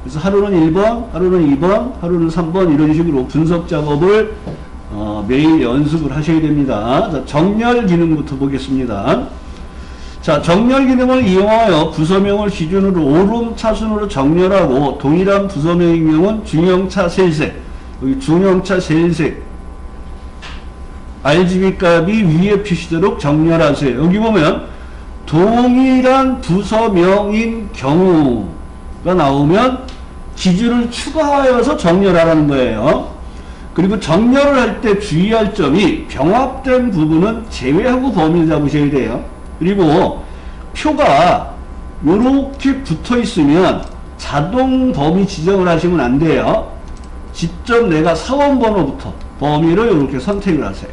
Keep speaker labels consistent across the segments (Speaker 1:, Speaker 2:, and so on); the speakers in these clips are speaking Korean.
Speaker 1: 그래서 하루는 1번, 하루는 2번, 하루는 3번 이런 식으로 분석 작업을 매일 연습을 하셔야 됩니다. 자, 정렬 기능부터 보겠습니다. 자, 정렬 기능을 이용하여 부서명을 기준으로 오름차순으로 정렬하고 동일한 부서명의 경우는 중형차 셀색, 여기 중형차 셀색 RGB 값이 위에 표시되도록 정렬하세요. 여기 보면 동일한 부서명인 경우가 나오면 기준을 추가하여서 정렬하라는 거예요. 그리고 정렬을 할 때 주의할 점이 병합된 부분은 제외하고 범위를 잡으셔야 돼요. 그리고 표가 이렇게 붙어 있으면 자동 범위 지정을 하시면 안 돼요. 직접 내가 사원 번호부터 범위를 이렇게 선택을 하세요.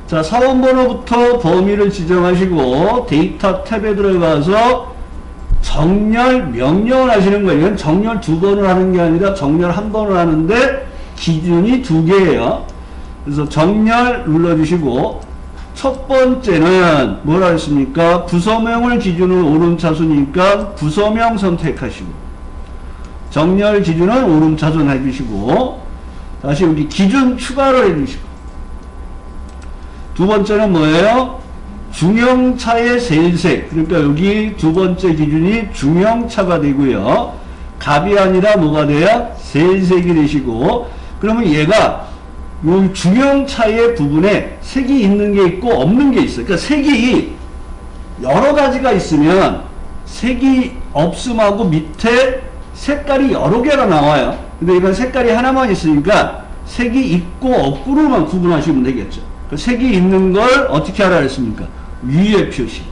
Speaker 1: 자, 사원 번호부터 범위를 지정하시고 데이터 탭에 들어가서 정렬 명령을 하시는 거예요. 이건 정렬 2번을 하는 게 아니라 정렬 1번을 하는데 기준이 2개예요. 그래서 정렬 눌러주시고 첫 번째는 뭐라 했습니까? 부서명을 기준으로 오름차순이니까 부서명 선택하시고 정렬 기준은 오름차순 해주시고 다시 여기 기준 추가를 해주시고 두 번째는 뭐예요? 중형차의 셀색. 그러니까 여기 두 번째 기준이 중형차가 되고요. 값이 아니라 뭐가 돼야? 셀색이 되시고 그러면 얘가 요 중형차의 부분에 색이 있는 게 있고 없는 게 있어요. 그러니까 색이 여러 가지가 있으면 색이 없음하고 밑에 색깔이 여러 개가 나와요. 근데 이건 색깔이 하나만 있으니까 색이 있고 없고로만 구분하시면 되겠죠. 색이 있는 걸 어떻게 하라 했습니까? 위에 표시.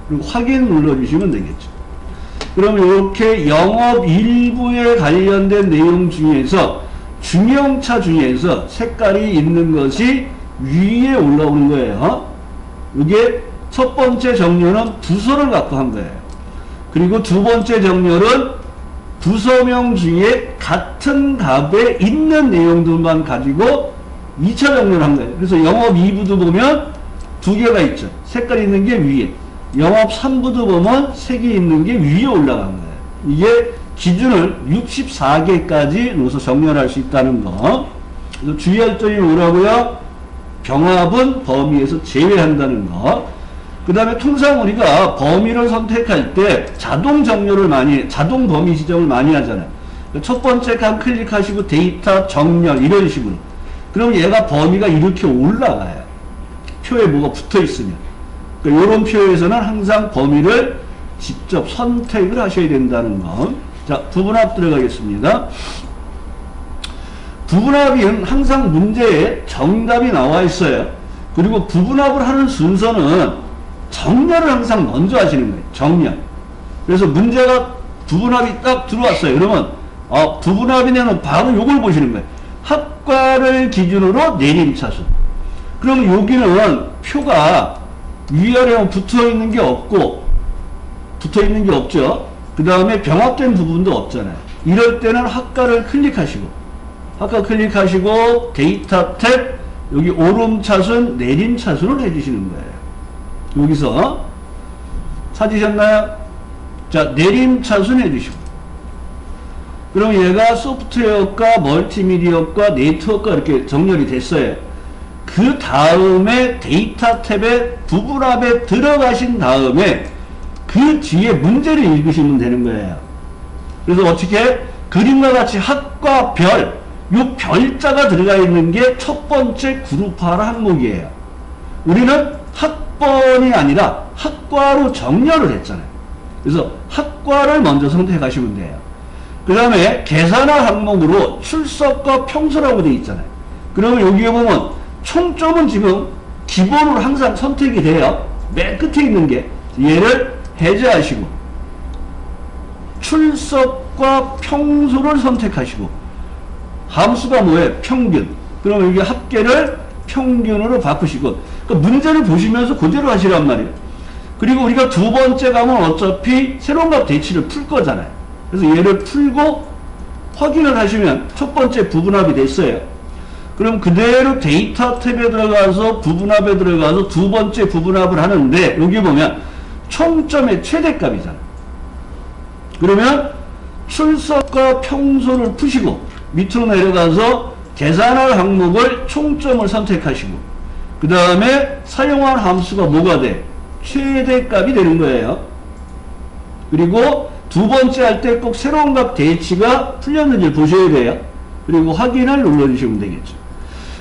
Speaker 1: 그리고 확인 눌러주시면 되겠죠. 그러면 이렇게 영업 일부에 관련된 내용 중에서 중형차 중에서 색깔이 있는 것이 위에 올라오는 거예요. 이게 첫 번째 정렬은 부서를 갖고 한 거예요. 그리고 두 번째 정렬은 부서명 중에 같은 값에 있는 내용들만 가지고 2차 정렬한 거예요. 그래서 영업 2부도 보면 두 개가 있죠. 색깔이 있는 게 위에. 영업 3부도 보면 색이 있는 게 위에 올라간 거예요. 이게 기준을 64개까지 놓아서 정렬할 수 있다는 거. 그래서 주의할 점이 뭐라고요? 병합은 범위에서 제외한다는 거. 그 다음에 통상 우리가 범위를 선택할 때 자동 정렬을 자동 범위 지정을 많이 하잖아요. 첫 번째 칸 클릭하시고 데이터 정렬 이런 식으로. 그럼 얘가 범위가 이렇게 올라가요. 표에 뭐가 붙어 있으면. 그러니까 이런 표에서는 항상 범위를 직접 선택을 하셔야 된다는 거. 자, 부분합 들어가겠습니다. 부분합은 항상 문제에 정답이 나와 있어요. 그리고 부분합을 하는 순서는 정렬을 항상 먼저 하시는 거예요. 정렬. 그래서 문제가 부분합이 딱 들어왔어요. 그러면 부분합이 내는 바로 요걸 보시는 거예요. 합과를 기준으로 내림차순. 그러면 여기는 표가 위아래로 붙어 있는 게 없고 붙어 있는 게 없죠. 그 다음에 병합된 부분도 없잖아요. 이럴 때는 합과를 클릭하시고 합과 클릭하시고 데이터 탭 여기 오름차순 내림차순을 해주시는 거예요. 여기서 찾으셨나요? 자, 내림차순 해주시고 그럼 얘가 소프트웨어과 멀티미디어과 네트워크가 이렇게 정렬이 됐어요. 그 다음에 데이터 탭에 부분합에 들어가신 다음에 그 뒤에 문제를 읽으시면 되는 거예요. 그래서 어떻게? 그림과 같이 합과 별, 요 별자가 들어가 있는 게 첫 번째 그룹화라 항목이에요. 우리는 합번이 아니라 합과로 정렬을 했잖아요. 그래서 합과를 먼저 선택하시면 돼요. 그 다음에 계산할 항목으로 출석과 평소라고 되어 있잖아요. 그러면 여기에 보면 총점은 지금 기본으로 항상 선택이 돼요. 맨 끝에 있는 게 얘를 해제하시고 출석과 평소를 선택하시고 함수가 뭐예요? 평균. 그러면 여기 합계를 평균으로 바꾸시고 그러니까 문제를 보시면서 그대로 하시란 말이에요. 그리고 우리가 두 번째 가면 어차피 새로운 값 대치를 풀 거잖아요. 그래서 얘를 풀고 확인을 하시면 첫 번째 부분합이 됐어요. 그럼 그대로 데이터 탭에 들어가서 부분합에 들어가서 두 번째 부분합을 하는데 여기 보면 총점의 최대값이잖아요. 그러면 출석과 평소를 푸시고 밑으로 내려가서 계산할 항목을 총점을 선택하시고 그 다음에 사용한 함수가 뭐가 돼? 최대값이 되는 거예요. 그리고 두 번째 할 때 꼭 새로운 값 대치가 풀렸는지 보셔야 돼요. 그리고 확인을 눌러주시면 되겠죠.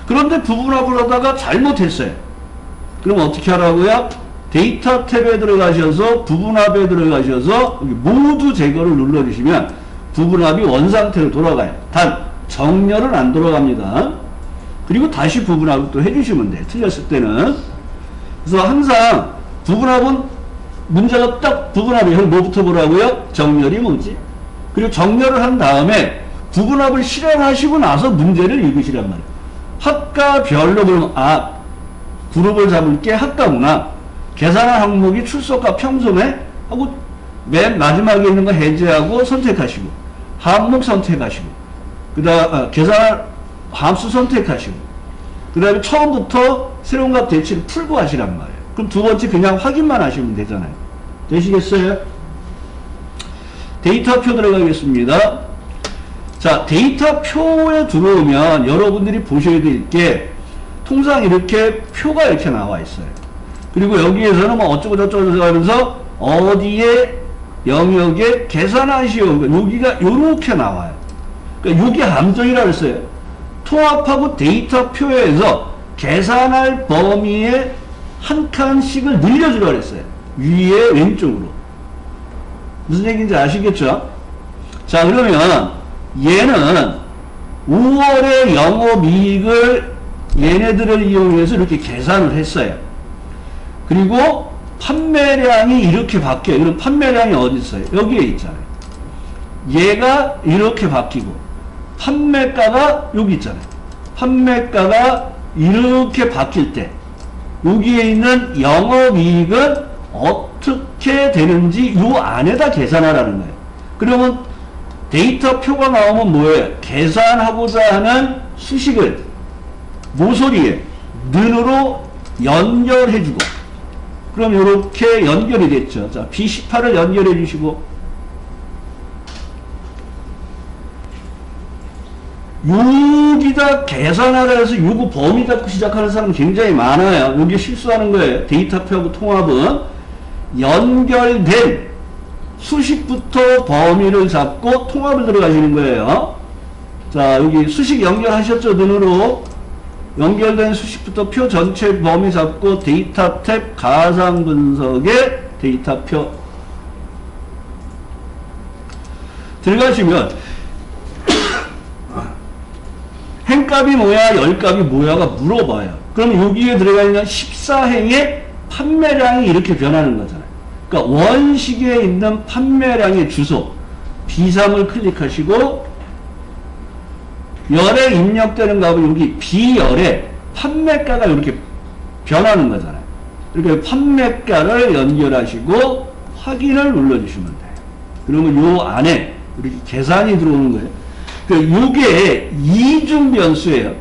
Speaker 1: 그런데 부분합을 하다가 잘못했어요. 그럼 어떻게 하라고요? 데이터 탭에 들어가셔서 부분합에 들어가셔서 모두 제거를 눌러주시면 부분합이 원상태로 돌아가요. 단 정렬은 안 돌아갑니다. 그리고 다시 부분합을 또 해주시면 돼요. 틀렸을 때는. 그래서 항상 부분합은 문제가 딱 부분합이 형 뭐부터 보라고요? 정렬이 뭐지? 그리고 정렬을 한 다음에 부분합을 실현하시고 나서 문제를 읽으시란 말이에요. 학과별로 그러면 그룹을 잡을 게 학과구나. 계산한 항목이 출석과 평소네 하고 맨 마지막에 있는 거 해제하고 선택하시고 항목 선택하시고 그다음 계산할 함수 선택하시고 그 다음에 처음부터 새로운 값 대치를 풀고 하시란 말이에요. 그럼 두 번째 그냥 확인만 하시면 되잖아요. 되시겠어요? 데이터표 들어가겠습니다. 자, 데이터표에 들어오면 여러분들이 보셔야 될 게 통상 이렇게 표가 이렇게 나와 있어요. 그리고 여기에서는 뭐 어쩌고 저쩌고 하면서 어디에 영역에 계산하시오. 여기가 요렇게 나와요. 그러니까 요게 함정이라고 했어요. 통합하고 데이터표에서 계산할 범위의 한 칸씩을 늘려주라고 그랬어요. 위에 왼쪽으로. 무슨 얘기인지 아시겠죠? 자, 그러면 얘는 5월의 영업이익을 얘네들을 이용해서 이렇게 계산을 했어요. 그리고 판매량이 이렇게 바뀌어요. 그럼 판매량이 어디 있어요? 여기에 있잖아요. 얘가 이렇게 바뀌고 판매가가 여기 있잖아요. 판매가가 이렇게 바뀔 때 여기에 있는 영업이익은 어떻게 되는지 요 안에다 계산하라는 거예요. 그러면 데이터표가 나오면 뭐예요? 계산하고자 하는 수식을 모서리에 는으로 연결해주고 그럼 이렇게 연결이 됐죠. 자, B18을 연결해 주시고 여기다 계산하라 해서 요거 범위 잡고 시작하는 사람 굉장히 많아요. 여기 실수하는 거예요. 데이터표하고 통합은 연결된 수식부터 범위를 잡고 통합을 들어가시는 거예요. 자, 여기 수식 연결하셨죠? 눈으로 연결된 수식부터 표 전체 범위 잡고 데이터 탭 가상 분석의 데이터표 들어가시면 행값이 뭐야, 열값이 뭐야가 물어봐요. 그럼 여기에 들어가 있는 14행의 판매량이 이렇게 변하는 거잖아요. 그러니까 원식에 있는 판매량의 주소 B3을 클릭하시고 열에 입력되는 값은 여기 B열에 판매가가 이렇게 변하는 거잖아요. 이렇게 판매가를 연결하시고 확인을 눌러주시면 돼요. 그러면 요 안에 이렇게 계산이 들어오는 거예요. 요게 이중 변수예요.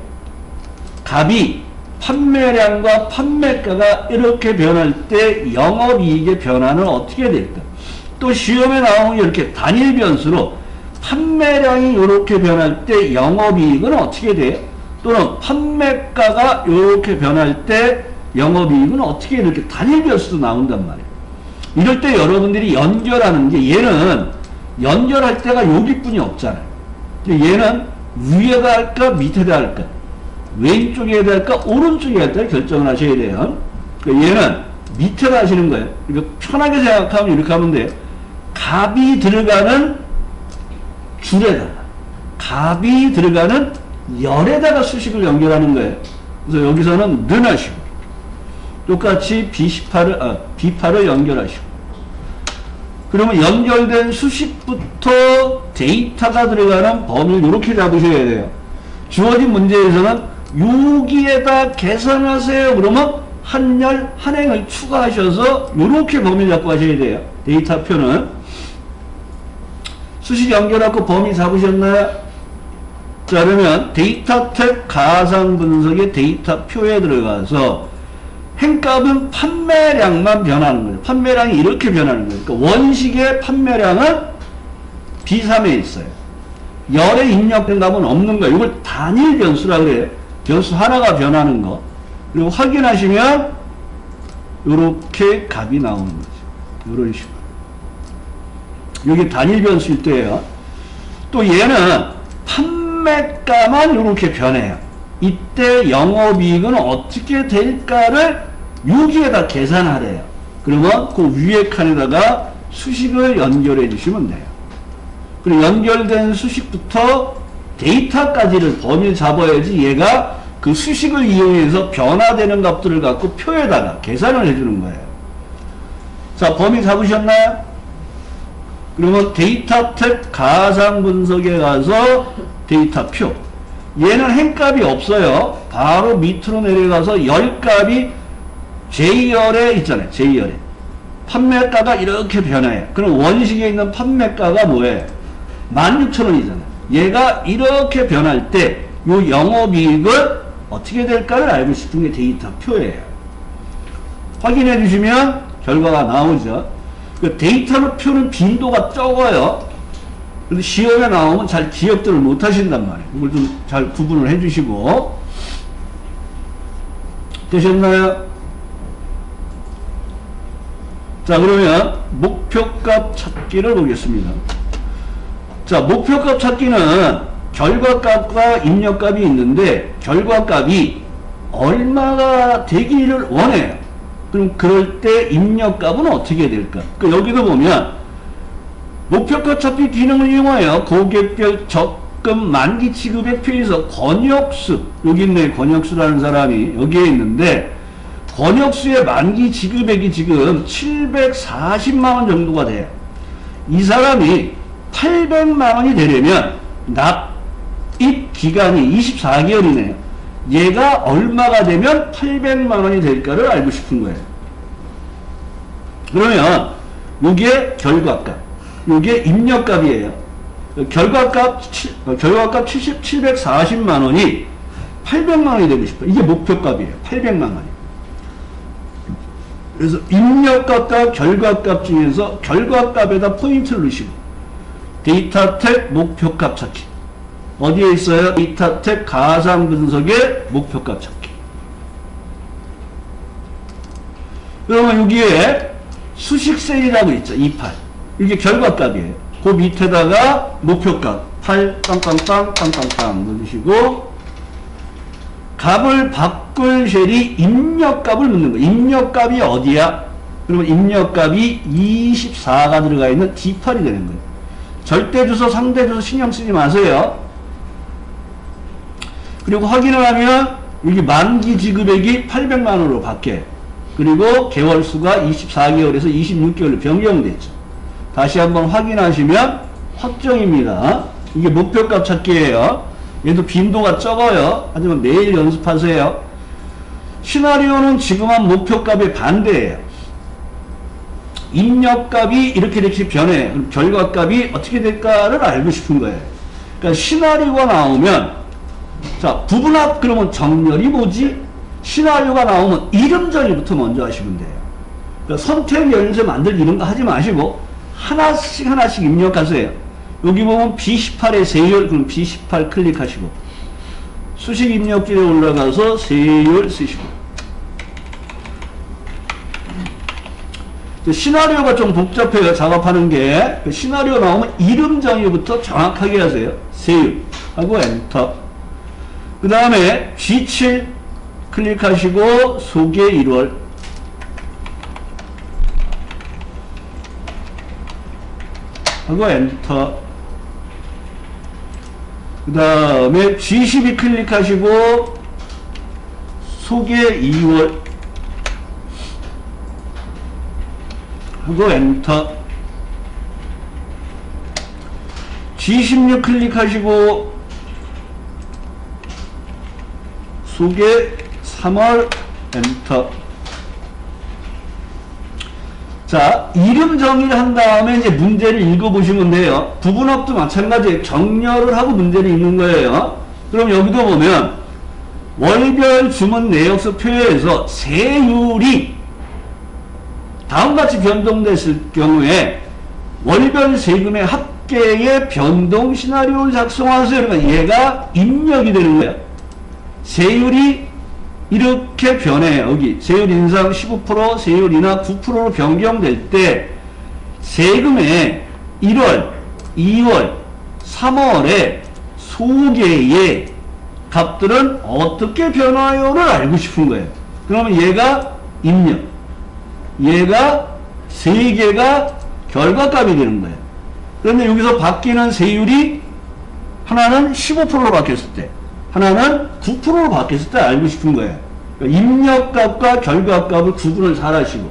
Speaker 1: 값이 판매량과 판매가가 이렇게 변할 때 영업이익의 변화는 어떻게 될까? 또 시험에 나오면 이렇게 단일 변수로 판매량이 이렇게 변할 때 영업이익은 어떻게 돼요? 또는 판매가가 이렇게 변할 때 영업이익은 어떻게 이렇게 단일 변수도 나온단 말이에요. 이럴 때 여러분들이 연결하는 게 얘는 연결할 때가 여기뿐이 없잖아요. 얘는 위에다 할까 밑에다 할까 왼쪽에 해야 할까 오른쪽에 할까 결정을 하셔야 돼요. 그러니까 얘는 밑에다 하시는 거예요. 그러니까 편하게 생각하면 이렇게 하면 돼요. 값이 들어가는 줄에다가 값이 들어가는 열에다가 수식을 연결하는 거예요. 그래서 여기서는 는 하시고 똑같이 B8을 연결하시고 그러면 연결된 수식부터 데이터가 들어가는 범위를 이렇게 잡으셔야 돼요. 주어진 문제에서는 여기에다 계산하세요. 그러면 한열, 한행을 추가하셔서 이렇게 범위를 잡고 하셔야 돼요. 데이터표는. 수식 연결하고 범위 잡으셨나요? 자, 그러면 데이터 탭 가상 분석의 데이터표에 들어가서 행값은 판매량만 변하는 거죠. 판매량이 이렇게 변하는 거예요. 그러니까 원식의 판매량은 B3에 있어요. 열에 입력된 값은 없는 거예요. 이걸 단일 변수라 그래요. 변수 하나가 변하는 거. 그리고 확인하시면 이렇게 값이 나오는 거죠. 이런 식으로. 이게 단일 변수일 때예요. 또 얘는 판매가만 이렇게 변해요. 이때 영업이익은 어떻게 될까를 여기에다 계산하래요. 그러면 그 위에 칸에다가 수식을 연결해 주시면 돼요. 그리고 연결된 수식부터 데이터까지를 범위를 잡아야지 얘가 그 수식을 이용해서 변화되는 값들을 갖고 표에다가 계산을 해주는 거예요. 자, 범위 잡으셨나요? 그러면 데이터 탭 가상 분석에 가서 데이터 표. 얘는 행값이 없어요. 바로 밑으로 내려가서 열값이 J열에 있잖아요. J열에. 판매가가 이렇게 변해요. 그럼 원식에 있는 판매가가 뭐예요? 16,000원이잖아요. 얘가 이렇게 변할 때 요 영업이익을 어떻게 될까를 알고 싶은 게 데이터 표예요. 확인해 주시면 결과가 나오죠. 그 데이터 표는 빈도가 적어요. 근데 시험에 나오면 잘 기억들을 못 하신단 말이에요. 이걸 좀 잘 구분을 해 주시고. 되셨나요? 자, 그러면 목표값 찾기를 보겠습니다. 자, 목표값 찾기는 결과값과 입력값이 있는데 결과값이 얼마가 되기를 원해요. 그럼 그럴 때 입력값은 어떻게 될까? 여기도 보면 목표값 찾기 기능을 이용하여 고객별 적금 만기 지급액 표에서 권역수, 여기 있네, 권역수라는 사람이 여기에 있는데 권역수의 만기 지급액이 지금 740만원 정도가 돼요. 이 사람이 800만원이 되려면 납입 기간이 24개월이네요. 얘가 얼마가 되면 800만원이 될까를 알고 싶은 거예요. 그러면 요게 결과값, 요게 입력값이에요. 결과값 740만원이 800만원이 되고 싶어요. 이게 목표값이에요. 800만원이. 그래서 입력값과 결과값 중에서 결과값에다 포인트를 넣으시고 데이터 탭 목표값 찾기. 어디에 있어요? 데이터 탭 가상 분석의 목표값 찾기. 그러면 여기에 수식셀이라고 있죠. 28. 이게 결과값이에요. 그 밑에다가 목표값 8 빵빵빵 빵빵빵 넣으시고 값을 바꿀 셀이 입력값을 넣는 거예요. 입력값이 어디야? 그러면 입력값이 24가 들어가 있는 D8이 되는 거예요. 절대주소, 상대주소 신경 쓰지 마세요. 그리고 확인을 하면 여기 만기 지급액이 800만원으로 바뀌어요. 그리고 개월수가 24개월에서 26개월로 변경됐죠. 다시 한번 확인하시면 확정입니다. 이게 목표값 찾기예요. 얘도 빈도가 적어요. 하지만 매일 연습하세요. 시나리오는 지금 한 목표값의 반대예요. 입력값이 이렇게 변해. 그럼 결과값이 어떻게 될까를 알고 싶은 거예요. 그러니까 시나리오가 나오면 자, 부분합 그러면 정렬이 뭐지? 시나리오가 나오면 이름 정의부터 먼저 하시면 돼요. 그러니까 선택 연습 만들기 이런 거 하지 마시고 하나씩 입력하세요. 여기 보면 B18에 세율, 그럼 B18 클릭하시고 수식 입력지에 올라가서 세율 쓰시고. 시나리오가 좀 복잡해요. 작업하는 게. 시나리오 나오면 이름 정의부터 정확하게 하세요. 세율 하고 엔터. 그 다음에 G7 클릭하시고 소개 1월 하고 엔터. 그 다음에 G12 클릭하시고 소개 2월 하고 엔터. G16 클릭하시고 소개 3월 엔터. 자, 이름 정의를 한 다음에 이제 문제를 읽어보시면 돼요. 부분합도 마찬가지예요. 정렬을 하고 문제를 읽는 거예요. 그럼 여기도 보면 월별 주문 내역서 표에서 세율이 다음같이 변동됐을 경우에 월별 세금의 합 몇 개의 변동 시나리오를 작성하세요. 그러니까 얘가 입력이 되는 거예요. 세율이 이렇게 변해요. 여기 세율 인상 15%, 세율 인하 9%로 변경될 때 세금의 1월, 2월, 3월에 소개의 값들은 어떻게 변화요를 알고 싶은 거예요. 그러면 얘가 입력, 얘가 세 개가 결과값이 되는 거예요. 그런데 여기서 바뀌는 세율이 하나는 15%로 바뀌었을 때, 하나는 9%로 바뀌었을 때 알고 싶은 거예요. 그러니까 입력값과 결과값을 구분을 잘 하시고.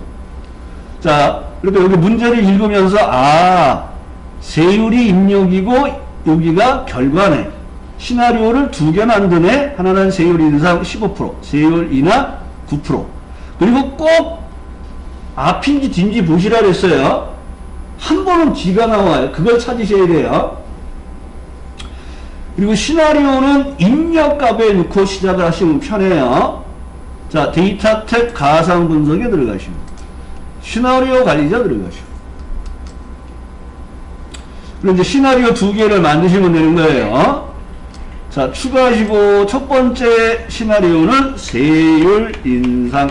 Speaker 1: 자, 그러니까 여기 문제를 읽으면서, 아, 세율이 입력이고, 여기가 결과네. 시나리오를 두 개 만드네. 하나는 세율 인상 15%, 세율 인하 9%. 그리고 꼭 앞인지 뒤인지 보시라 그랬어요. 한 번은 뒤가 나와요. 그걸 찾으셔야 돼요. 그리고 시나리오는 입력값에 넣고 시작을 하시면 편해요. 자, 데이터 탭 가상 분석에 들어가시고, 시나리오 관리자 들어가시고. 그리고 이제 시나리오 두 개를 만드시면 되는 거예요. 자, 추가하시고, 첫 번째 시나리오는 세율 인상.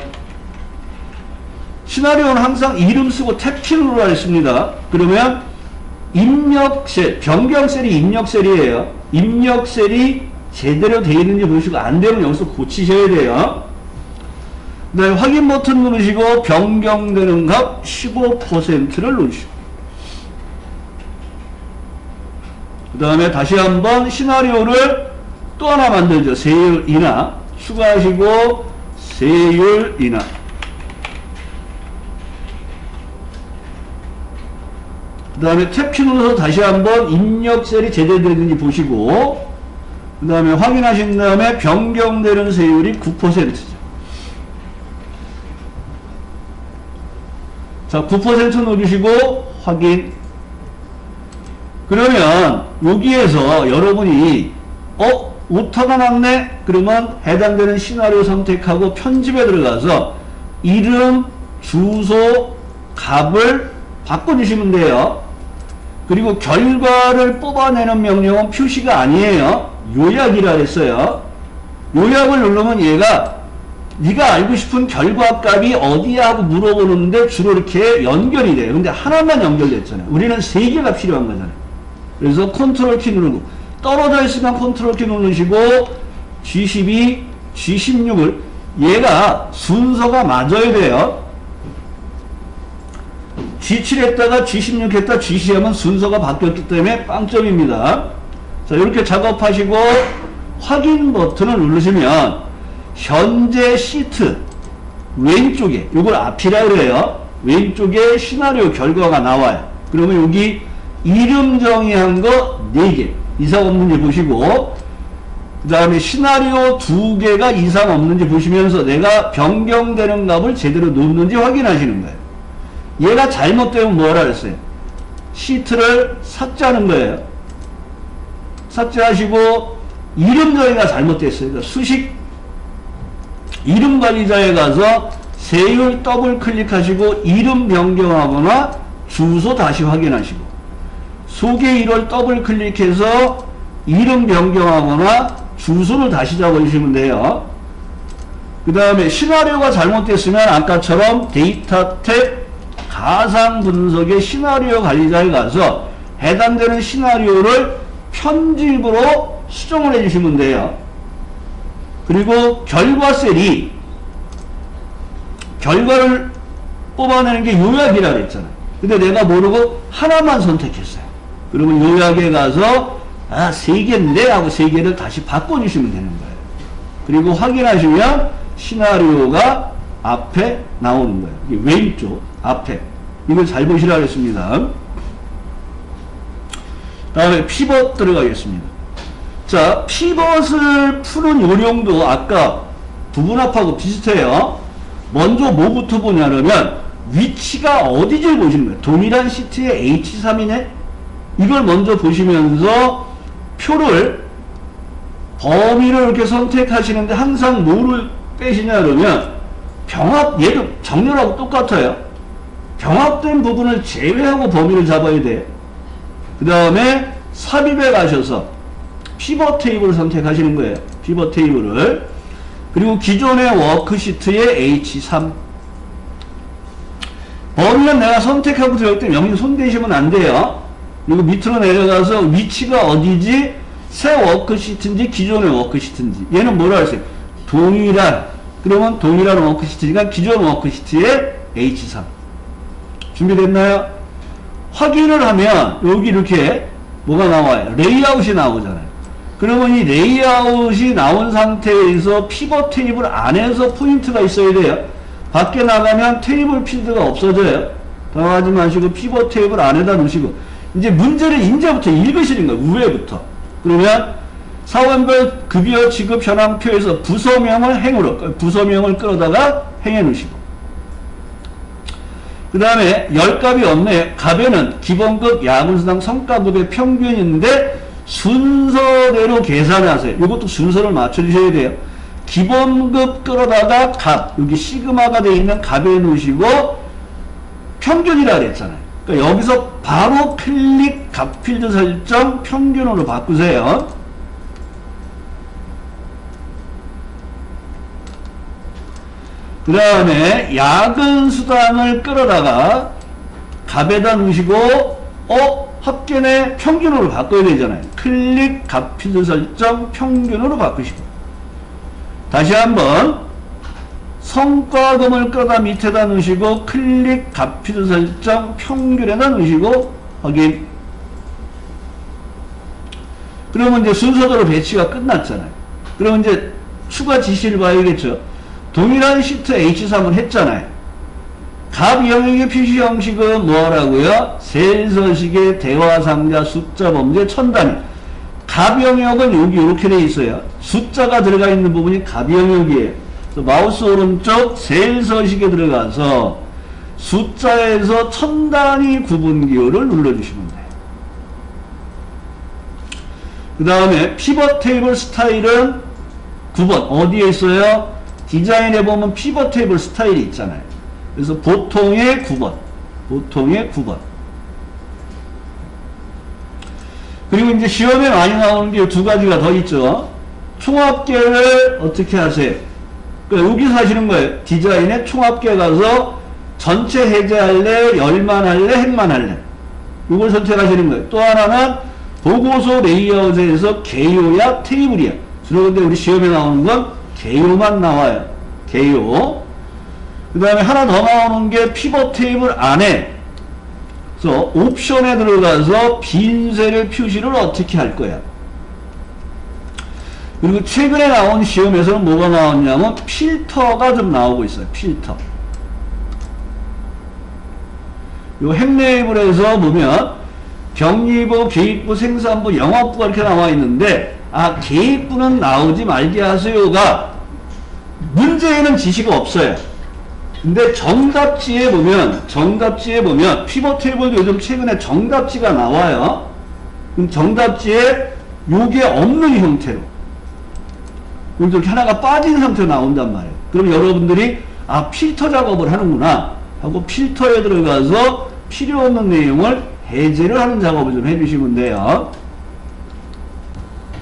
Speaker 1: 시나리오는 항상 이름 쓰고 탭키로 하겠습니다. 그러면 입력셀, 변경셀이 입력셀이에요. 입력셀이 제대로 되어 있는지 보시고 안 되면 여기서 고치셔야 돼요. 네, 확인 버튼 누르시고 변경되는 값 15%를 누르시고, 그 다음에 다시 한번 시나리오를 또 하나 만들죠. 세율 인하 추가하시고 세율 인하. 그 다음에 탭키 눌러서 다시 한번 입력셀이 제대로 되는지 보시고, 그 다음에 확인하신 다음에 변경되는 세율이 9%죠. 자, 9% 누르시고 확인. 그러면 여기에서 여러분이 오타가 났네? 그러면 해당되는 시나리오 선택하고 편집에 들어가서 이름, 주소, 값을 바꿔주시면 돼요. 그리고 결과를 뽑아내는 명령은 표시가 아니에요. 요약이라 했어요. 요약을 누르면 얘가 네가 알고 싶은 결과값이 어디야 하고 물어보는데 주로 이렇게 연결이 돼요. 근데 하나만 연결됐잖아요. 우리는 세 개가 필요한 거잖아요. 그래서 컨트롤 키 누르고, 떨어져 있으면 컨트롤 키 누르시고 G12, G16을 얘가 순서가 맞아야 돼요. G7 했다가 G16 했다 G10 하면 순서가 바뀌었기 때문에 빵점입니다. 자, 이렇게 작업하시고 확인 버튼을 누르시면 현재 시트 왼쪽에, 이걸 앞이라 그래요. 왼쪽에 시나리오 결과가 나와요. 그러면 여기 이름 정의한 거 4개 이상 없는지 보시고, 그 다음에 시나리오 2개가 이상 없는지 보시면서 내가 변경되는 값을 제대로 넣는지 확인하시는 거예요. 얘가 잘못되면 뭐라 그랬어요? 시트를 삭제하는 거예요. 삭제하시고, 이름 정의가 잘못됐어요. 그러니까 수식 이름 관리자에 가서 세율 더블 클릭하시고 이름 변경하거나 주소 다시 확인하시고, 소개 1월 더블 클릭해서 이름 변경하거나 주소를 다시 잡아주시면 돼요. 그 다음에 시나리오가 잘못됐으면 아까처럼 데이터 탭 가상 분석의 시나리오 관리자에 가서 해당되는 시나리오를 편집으로 수정을 해주시면 돼요. 그리고 결과 셀이 결과를 뽑아내는 게 요약이라 그랬잖아요. 근데 내가 모르고 하나만 선택했어요. 그러면 요약에 가서 3개인데 하고 3개를 다시 바꿔주시면 되는 거예요. 그리고 확인하시면 시나리오가 앞에 나오는 거예요. 왼쪽 앞에. 이걸 잘 보시라 그랬습니다. 다음에 피벗 들어가겠습니다. 자, 피벗을 푸는 요령도 아까 부분합하고 비슷해요. 먼저 뭐부터 보냐면 위치가 어디를 보시는 거예요. 동일한 시트에 H3이네? 이걸 먼저 보시면서 표를, 범위를 이렇게 선택하시는데 항상 뭐를 빼시냐 그러면 병합, 얘도 정렬하고 똑같아요. 병합된 부분을 제외하고 범위를 잡아야 돼. 그 다음에 삽입에 가셔서 피벗 테이블을 선택하시는 거예요. 피벗 테이블을. 그리고 기존의 워크시트의 H3. 범위는 내가 선택하고 들어갈 때 명령 손대시면 안 돼요. 그리고 밑으로 내려가서 위치가 어디지? 새 워크시트인지 기존의 워크시트인지. 얘는 뭐라 했어요? 동일한. 그러면 동일한 워크시트니까 기존 워크시트의 H3. 준비됐나요? 확인을 하면 여기 이렇게 뭐가 나와요? 레이아웃이 나오잖아요. 그러면 이 레이아웃이 나온 상태에서 피벗 테이블 안에서 포인트가 있어야 돼요. 밖에 나가면 테이블 필드가 없어져요. 당황하지 마시고 피벗 테이블 안에다 놓으시고 이제 문제를 이제부터 읽으시는 거예요. 우회부터. 그러면 사원별 급여 지급 현황표에서 부서명을 행으로 부서명을 끌어다가 행해 놓으시고 그 다음에 열값이 없네. 값에는 기본급 야근수당 성과급의 평균인데 순서대로 계산하세요. 이것도 순서를 맞춰주셔야 돼요. 기본급 끌어다가 값, 여기 시그마가 되어 있는 값에 놓으시고 평균이라 그랬잖아요. 그러니까 여기서 바로 클릭 값 필드 설정 평균으로 바꾸세요. 그 다음에 야근 수당을 끌어다가 값에다 넣으시고 합계내 평균으로 바꿔야 되잖아요. 클릭 값 필드 설정 평균으로 바꾸시고 다시 한번 성과금을 끌어다 밑에다 넣으시고 클릭 값 필드 설정 평균에다 넣으시고 확인. 그러면 이제 순서대로 배치가 끝났잖아요. 그러면 이제 추가 지시를 봐야겠죠. 동일한 시트 H3을 했잖아요. 값 영역의 표시 형식은 뭐라고요? 셀 서식의 대화 상자 숫자 범죄 천 단위. 값 영역은 여기 이렇게 돼 있어요. 숫자가 들어가 있는 부분이 값 영역이에요. 그래서 마우스 오른쪽 셀 서식에 들어가서 숫자에서 천 단위 구분 기호를 눌러주시면 돼요. 그 다음에 피벗 테이블 스타일은 9번 어디에 있어요? 디자인에 보면 피벗 테이블 스타일이 있잖아요. 그래서 보통의 9번. 보통의 9번. 그리고 이제 시험에 많이 나오는 게 두 가지가 더 있죠. 총합계를 어떻게 하세요? 그러니까 여기서 하시는 거예요. 디자인에 총합계 가서 전체 해제할래, 열만 할래, 핵만 할래. 이걸 선택하시는 거예요. 또 하나는 보고서 레이아웃에서 개요야, 테이블이야. 주로 근데 우리 시험에 나오는 건 개요만 나와요. 개요. 그 다음에 하나 더 나오는 게 피벗 테이블 안에 그래서 옵션에 들어가서 빈셀의 표시를 어떻게 할 거야. 그리고 최근에 나온 시험에서는 뭐가 나왔냐면 필터가 좀 나오고 있어요. 필터. 요 핵레이블에서 보면 경리부, 계획부, 생산부, 영업부가 이렇게 나와 있는데 계획부는 나오지 말게 하세요가 문제에는 지시가 없어요. 근데 정답지에 보면 피벗 테이블도 요즘 최근에 정답지가 나와요. 그럼 정답지에 요게 없는 형태로 이렇게 하나가 빠진 상태로 나온단 말이에요. 그럼 여러분들이 필터 작업을 하는구나 하고 필터에 들어가서 필요 없는 내용을 해제를 하는 작업을 좀 해주시면 돼요.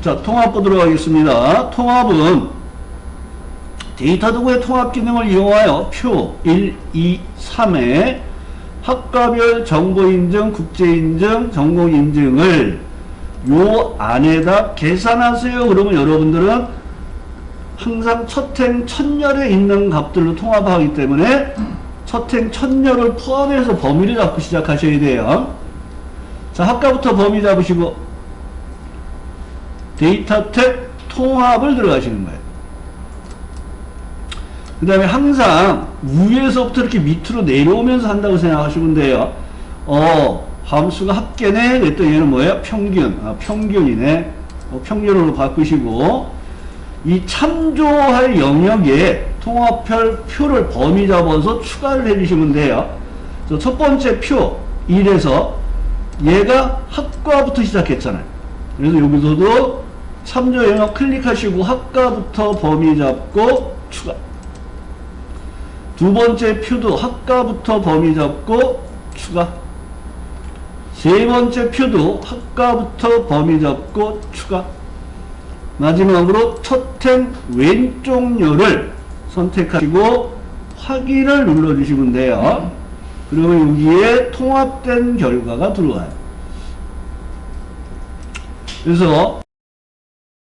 Speaker 1: 자, 통합 보도록 하겠습니다. 통합은 데이터 도구의 통합 기능을 이용하여 표 1, 2, 3의 학과별 정보인증, 국제인증, 전공인증을 요 안에다 계산하세요. 그러면 여러분들은 항상 첫행 첫열에 있는 값들로 통합하기 때문에 첫행 첫열을 포함해서 범위를 잡고 시작하셔야 돼요. 자, 학과부터 범위 잡으시고 데이터 탭 통합을 들어가시는 거예요. 그 다음에 항상 위에서부터 이렇게 밑으로 내려오면서 한다고 생각하시면 돼요. 함수가 합계네. 그랬더니 얘는 뭐예요? 평균. 평균이네. 평균으로 바꾸시고 이 참조할 영역에 통합별 표를 범위 잡아서 추가를 해주시면 돼요. 그래서 첫 번째 표 1에서 얘가 학과부터 시작했잖아요. 그래서 여기서도 참조 영역 클릭하시고 학과부터 범위 잡고 추가. 두 번째 표도 학과부터 범위 잡고 추가. 세 번째 표도 학과부터 범위 잡고 추가. 마지막으로 첫행 왼쪽 열을 선택하시고 확인을 눌러주시면 돼요. 그러면 여기에 통합된 결과가 들어와요. 그래서